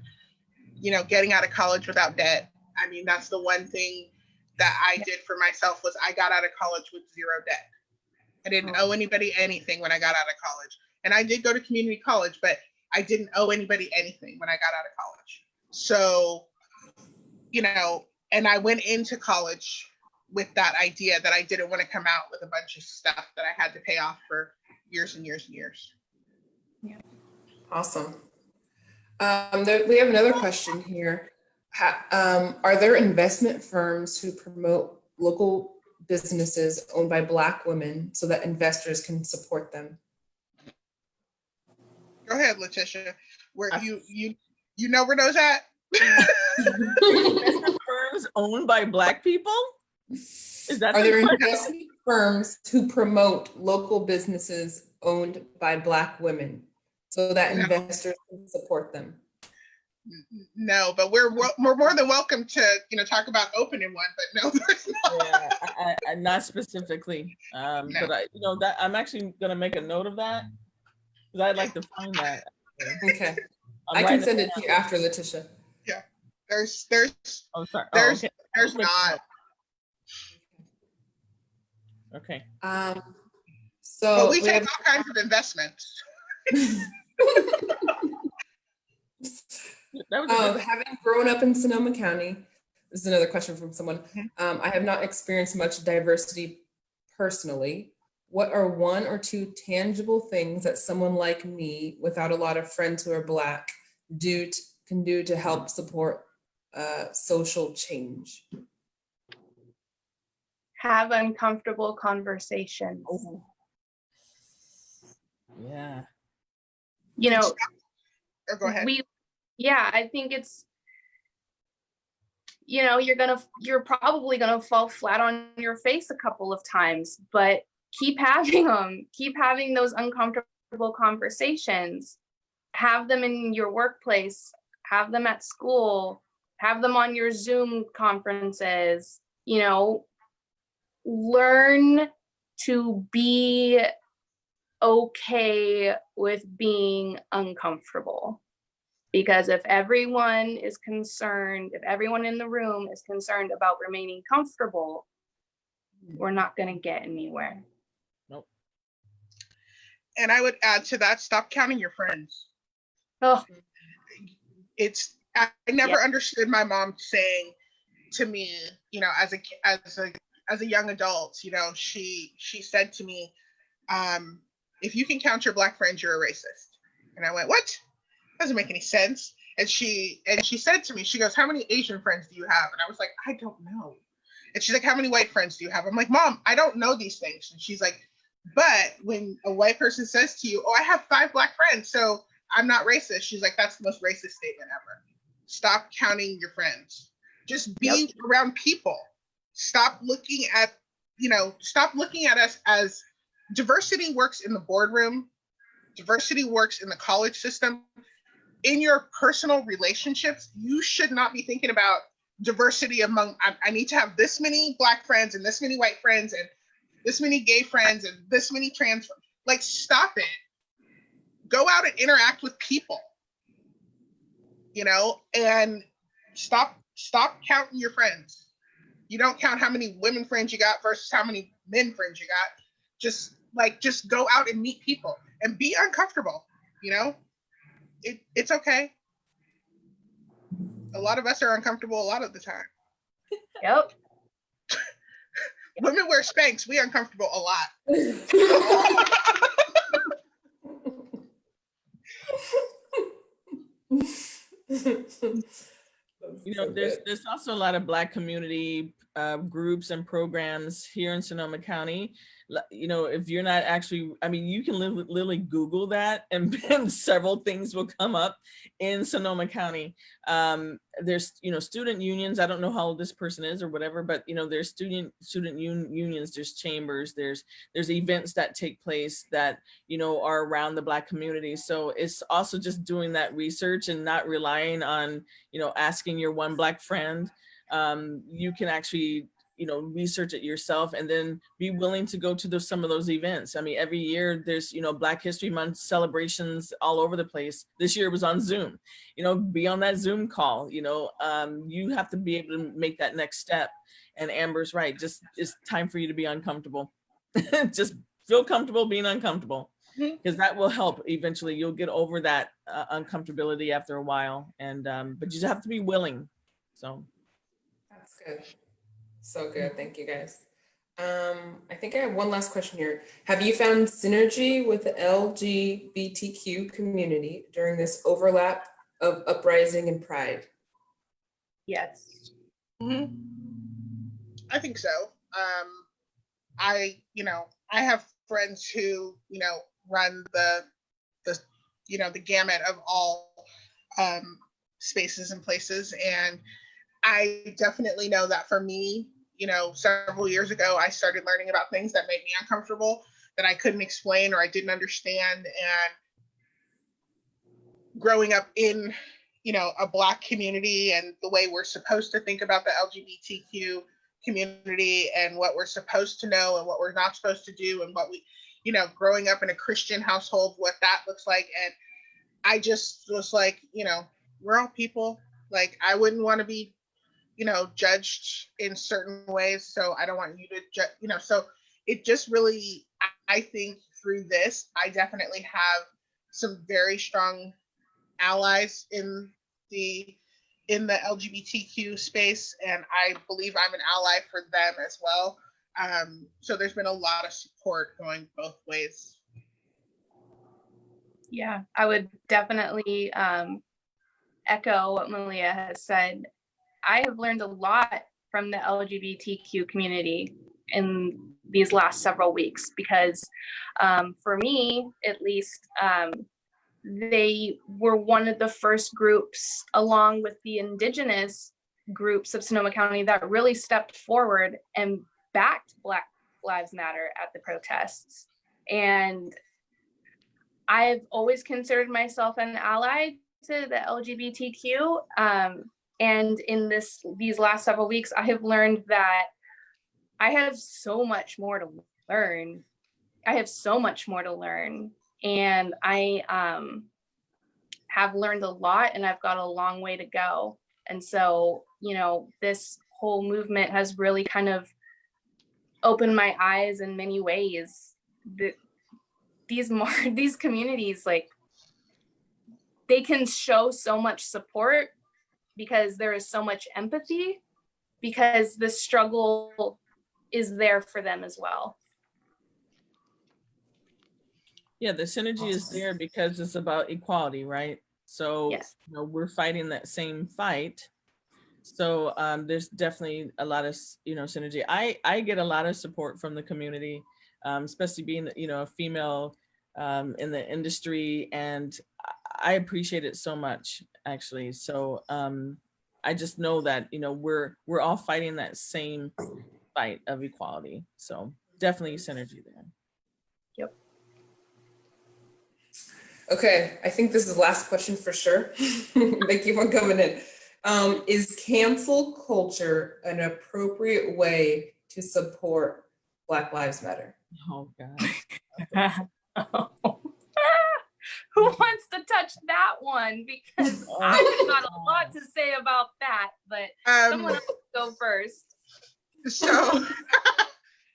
D: getting out of college without debt. I mean, that's the one thing that I did for myself was I got out of college with zero debt. I didn't owe anybody anything when I got out of college. And I did go to community college, but I didn't owe anybody anything when I got out of college. So, you know, and I went into college with that idea that I didn't want to come out with a bunch of stuff that I had to pay off for years and years and years.
A: Yeah.
C: Awesome. We have another question here. Are there investment firms who promote local businesses owned by Black women so that investors can support them?
D: Go ahead, Letitia. Where you know where those at?
E: Investment firms owned by Black people? Is that
C: Are there investment firms who promote local businesses owned by Black women so that investors can support them?
D: No, but we're more than welcome to, you know, talk about opening one, but no, there's not.
E: Yeah, not specifically.
D: No.
E: But that I'm actually gonna make a note of that because I'd like to find that.
C: Okay. I can send it to you after, Letitia.
D: Yeah. There's
E: Oh, sorry.
D: there's
E: Okay.
D: there's not.
E: Okay.
C: So
D: But we take all kinds of investments.
C: Having grown up in Sonoma County, this is another question from someone. I have not experienced much diversity personally. What are one or two tangible things that someone like me, without a lot of friends who are Black, can do to help support social change?
A: Have uncomfortable conversations.
E: Oh. Yeah.
A: You know,
D: Or go ahead.
A: I think it's, you know, you're probably gonna fall flat on your face a couple of times, but keep having them. Keep having those uncomfortable conversations. Have them in your workplace. Have them at school. Have them on your Zoom conferences. You know, learn to be okay with being uncomfortable. Because if everyone is concerned, if everyone in the room is concerned about remaining comfortable, we're not going to get anywhere.
E: Nope.
D: And I would add to that, stop counting your friends.
A: Oh,
D: I never understood my mom saying to me, you know, as a young adult, you know, she said to me, if you can count your Black friends, you're a racist. And I went, what? Doesn't make any sense. And she said to me, she goes, how many Asian friends do you have? And I was like, I don't know. And she's like, how many white friends do you have? I'm like, Mom, I don't know these things. And she's like, but when a white person says to you, oh, I have 5 Black friends, so I'm not racist. She's like, that's the most racist statement ever. Stop counting your friends. Just be around people. Stop looking at us as diversity works in the boardroom. Diversity works in the college system. In your personal relationships, you should not be thinking about diversity among, I need to have this many Black friends and this many white friends and this many gay friends and this many trans friends. Like, stop it. Go out and interact with people, you know, and stop counting your friends. You don't count how many women friends you got versus how many men friends you got. Just go out and meet people and be uncomfortable, you know? It's okay. A lot of us are uncomfortable a lot of the time.
A: yep.
D: Women wear Spanx, we uncomfortable a lot.
E: You know, there's also a lot of Black community groups and programs here in Sonoma County. You know, if you're not actually, I mean, you can literally Google that and several things will come up in Sonoma County. There's, you know, student unions. I don't know how old this person is or whatever, but, you know, there's student unions, there's chambers, there's events that take place that, you know, are around the Black community. So it's also just doing that research and not relying on, you know, asking your one Black friend. You can actually, you know, research it yourself and then be willing to go to some of those events. I mean, every year there's, you know, Black History Month celebrations all over the place. This year it was on Zoom, you know, be on that Zoom call, you know, you have to be able to make that next step. And Amber's right, it's time for you to be uncomfortable. Just feel comfortable being uncomfortable,
B: Mhm.
E: because that will help. Eventually you'll get over that uncomfortability after a while, and but you just have to be willing. So
C: That's good. So good. Thank you guys. I think I have one last question here. Have you found synergy with the LGBTQ community during this overlap of uprising and pride?
A: Yes.
D: I think so. I have friends who, run the the gamut of all spaces and places. And I definitely know that for me, several years ago, I started learning about things that made me uncomfortable, that I couldn't explain or I didn't understand. And growing up in, a Black community and the way we're supposed to think about the LGBTQ community and what we're supposed to know and what we're not supposed to do, and what we, growing up in a Christian household, what that looks like. And I just was like, we're all people. Like, I wouldn't want to be, judged in certain ways. So I don't want you to judge, so it just really, I think through this, I definitely have some very strong allies in the LGBTQ space, and I believe I'm an ally for them as well. So there's been a lot of support going both ways.
A: Yeah, I would definitely echo what Malia has said. I have learned a lot from the LGBTQ community in these last several weeks because for me, at least, they were one of the first groups, along with the Indigenous groups of Sonoma County, that really stepped forward and backed Black Lives Matter at the protests. And I've always considered myself an ally to the LGBTQ. And in these last several weeks, I have learned that I have so much more to learn. And I have learned a lot, and I've got a long way to go. And so, this whole movement has really kind of opened my eyes in many ways. These communities, like, they can show so much support because there is so much empathy, because the struggle is there for them as well.
E: yeah, the synergy is there because it's about equality, right? So
A: Yes.
E: we're fighting that same fight. So there's definitely a lot of synergy. I get a lot of support from the community, especially being a female in the industry, and I appreciate it so much, actually. So I just know that we're all fighting that same fight of equality. So definitely synergy there.
A: Yep.
C: Okay, I think this is the last question for sure. Thank you for coming in. Is cancel culture an appropriate way to support Black Lives Matter?
E: Oh God.
A: Who wants to touch that one? Because I've got a lot to say about that, but someone else go first.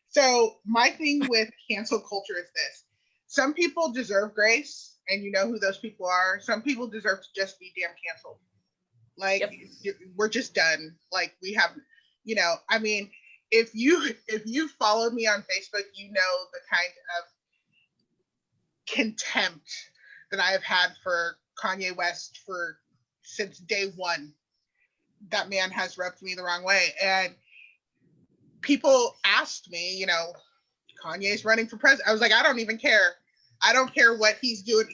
D: So my thing with cancel culture is this: some people deserve grace, and you know who those people are. Some people deserve to just be damn canceled. Like, yep. We're just done. Like, we have, I mean, if you followed me on Facebook, you know the kind of contempt that I have had for Kanye West since day one. That man has rubbed me the wrong way. And people asked me, Kanye's running for president. I was like, I don't even care. I don't care what he's doing.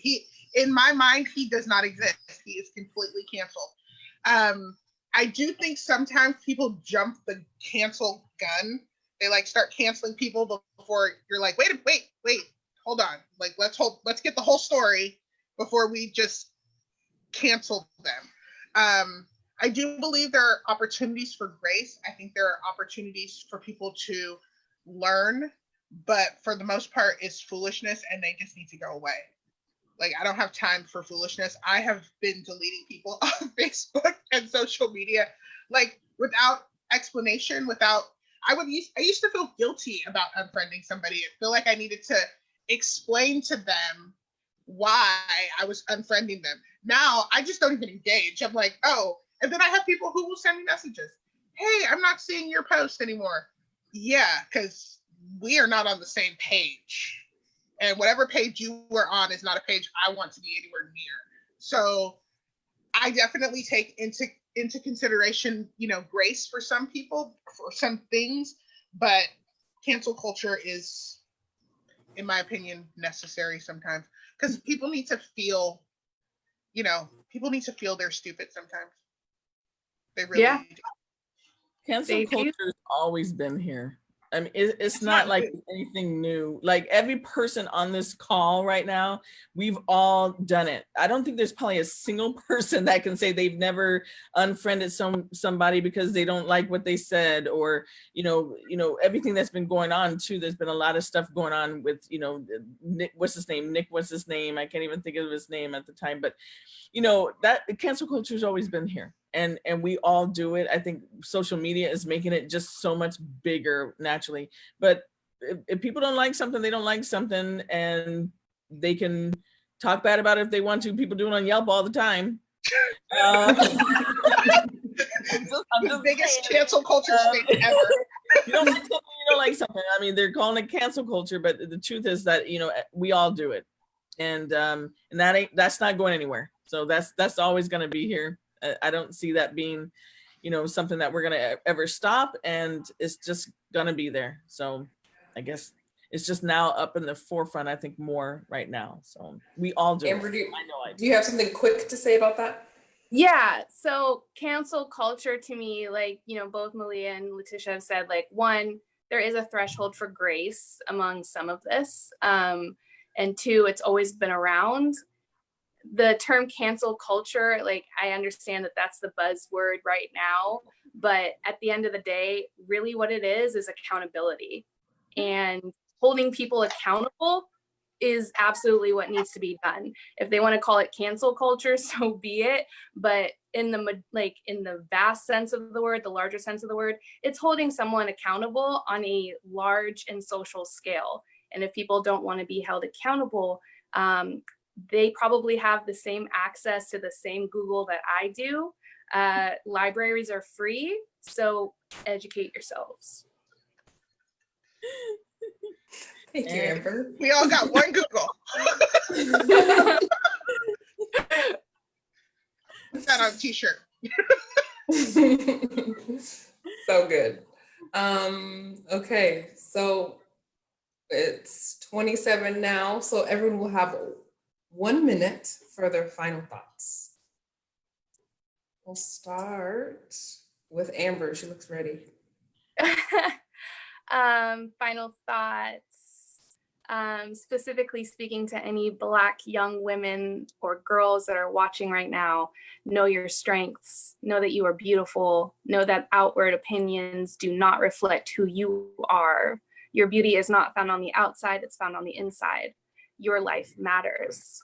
D: In my mind, he does not exist. He is completely canceled. I do think sometimes people jump the cancel gun. They start canceling people before you're like, wait, hold on. Like, let's get the whole story before we just cancel them. I do believe there are opportunities for grace. I think there are opportunities for people to learn, but for the most part, it's foolishness, and they just need to go away. Like, I don't have time for foolishness. I have been deleting people off Facebook and social media, without explanation, I used to feel guilty about unfriending somebody and feel like I needed to explain to them why I was unfriending them. Now I just don't even engage. I'm like, oh, and then I have people who will send me messages. Hey, I'm not seeing your post anymore. Yeah, because we are not on the same page. And whatever page you were on is not a page I want to be anywhere near. So I definitely take into consideration, grace for some people, for some things, but cancel culture is, in my opinion, necessary sometimes because people need to feel, they're stupid sometimes. They really do.
E: Cancel culture has always been here. I mean, it's not like anything new. Like every person on this call right now, we've all done it. I don't think there's probably a single person that can say they've never unfriended somebody because they don't like what they said, or everything that's been going on too. There's been a lot of stuff going on with Nick, what's his name? I can't even think of his name at the time, but that cancel culture has always been here. And we all do it. I think social media is making it just so much bigger naturally. But if people don't like something, they don't like something, and they can talk bad about it if they want to. People do it on Yelp all the time. I'm
D: the biggest cancel culture state ever.
E: You don't like something. I mean, they're calling it cancel culture, but the truth is that we all do it, and that's not going anywhere. So that's always going to be here. I don't see that being, something that we're going to ever stop, and it's just going to be there. So I guess it's just now up in the forefront, I think, more right now. So we all do.
C: Amber, do you have something quick to say about that?
A: Yeah. So cancel culture to me, like, both Malia and Letitia have said, like, one, there is a threshold for grace among some of this. And two, it's always been around. The term cancel culture, like, I understand that that's the buzzword right now, but at the end of the day, really what it is accountability, and holding people accountable is absolutely what needs to be done. If they want to call it cancel culture, so be it. But in the vast sense of the word, the larger sense of the word, it's holding someone accountable on a large and social scale. And if people don't want to be held accountable, they probably have the same access to the same Google that I do. Libraries are free, so educate yourselves.
C: Thank you, Amber.
D: We all got one Google. Put that on a t-shirt.
C: So good. Okay, so it's 27 now, so everyone will have 1 minute for their final thoughts. We'll start with Amber. She looks ready.
A: Final thoughts, specifically speaking to any Black young women or girls that are watching right now. Know your strengths. Know that you are beautiful. Know that outward opinions do not reflect who you are. Your beauty is not found on the outside, it's found on the inside. Your life matters.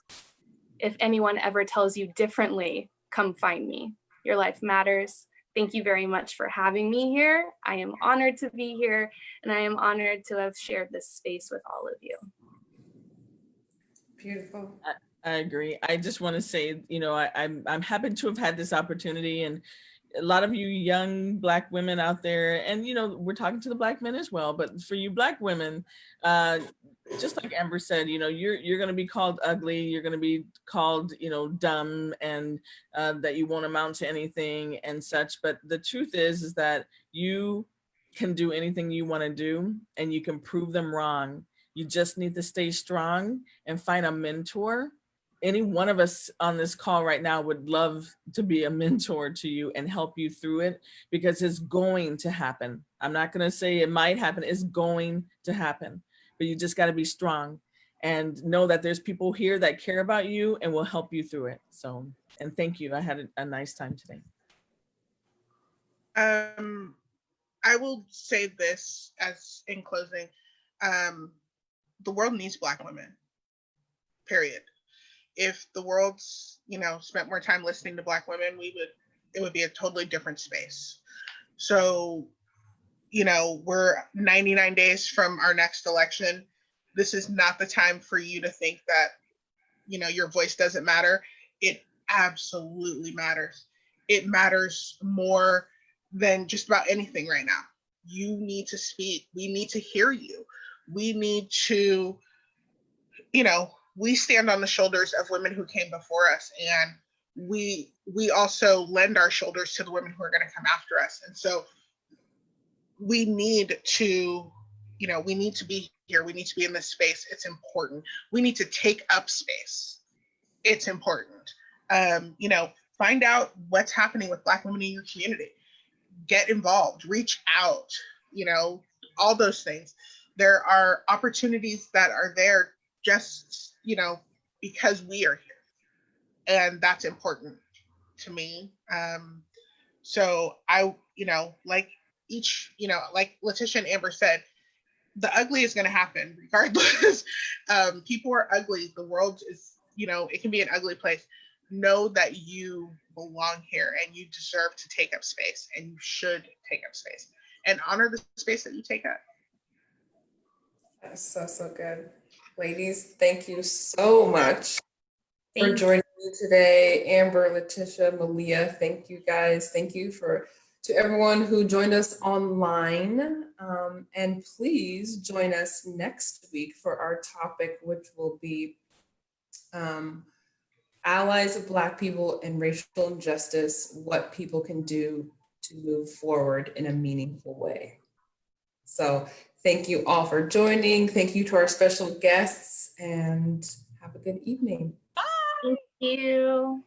A: If anyone ever tells you differently, come find me. Your life matters. Thank you very much for having me here. I am honored to be here, and I am honored to have shared this space with all of you.
C: Beautiful.
E: I agree. I just want to say, I'm happy to have had this opportunity, and a lot of you young Black women out there, and we're talking to the Black men as well, but for you Black women, just like Amber said, you're going to be called ugly, you're going to be called, dumb, and that you won't amount to anything and such. But the truth is that you can do anything you want to do, and you can prove them wrong. You just need to stay strong and find a mentor. Any one of us on this call right now would love to be a mentor to you and help you through it, because it's going to happen. I'm not going to say it might happen. It's going to happen, but you just got to be strong and know that there's people here that care about you and will help you through it. So, and thank you. I had a nice time today.
D: I will say this as in closing. The world needs Black women, period. If the world's, spent more time listening to Black women, it would be a totally different space. So you know, we're 99 days from our next election. This is not the time for you to think that, you know, your voice doesn't matter. It absolutely matters. It matters more than just about anything right now. You need to speak. We need to hear you. We need to, you know, we stand on the shoulders of women who came before us, and we also lend our shoulders to the women who are going to come after us. And so we need to, you know, we need to be here. We need to be in this space. It's important. We need to take up space. It's important. You know, find out what's happening with Black women in your community. Get involved, reach out, you know, all those things. There are opportunities that are there just, you know, because we are here. And that's important to me. So I, you know, like like Letitia and Amber said, the ugly is going to happen regardless. People are ugly. The world is, you know, it can be an ugly place. Know that you belong here and you deserve to take up space, and you should take up space and honor the space that you take up.
C: That's so good. Ladies, thank you so much for joining me today. Amber, Letitia, Malia, thank you guys. Thank you to everyone who joined us online. And please join us next week for our topic, which will be allies of Black people and racial injustice, what people can do to move forward in a meaningful way. So thank you all for joining. Thank you to our special guests, and have a good evening.
A: Thank you.